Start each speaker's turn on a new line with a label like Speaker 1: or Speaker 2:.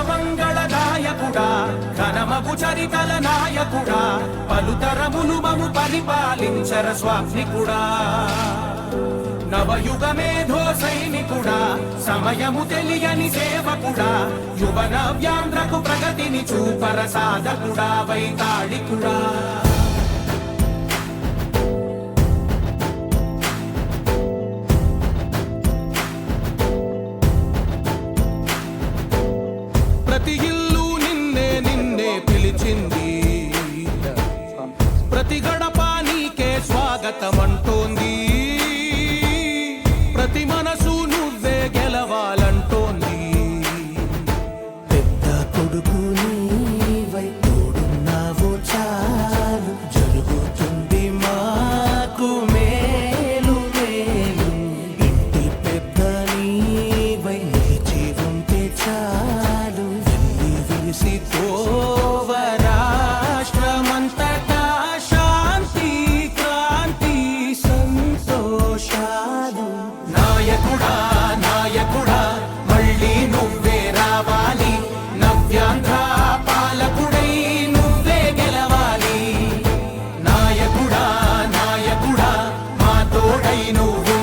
Speaker 1: మంగళదాయకుడా ఘనమగు చరితల నాయకుడా పలుతరములు మము పరిపాలించర స్వామికుడా నవయుగ మేధో సైనికుడా సమయము తెలియని సేవకుడా యువన వ్యాంధ్రకు ప్రగతిని చూపర సాధకుడా వైతాళికుడా ప్రతి ఇల్లు నిన్నే నిన్నే పిలిచింది ప్రతి గడప నీకే స్వాగతమంటోంది ప్రతి మనసు నువ్వే గెలవాలంటోంది
Speaker 2: పెద్ద కొడుకు నీవై తోడున్నావు చాలు జరుగుతుంది మాకు మేలు మేలు ఇంటి పెద్ద నీవై నిలిచి ఉంటే చాలు వెళ్ళి విరిసి పోవ రాష్ట్రమంతటా శాంతి క్రాంతి సంతోషాలు
Speaker 1: నాయకుడా నాయకుడా మళ్ళీ నువ్వే రావాలి నవ్యాంధ్ర పాలకుడై నువ్వే గెలవాలి నాయకుడా నాయకుడా మా తోడై నువ్వు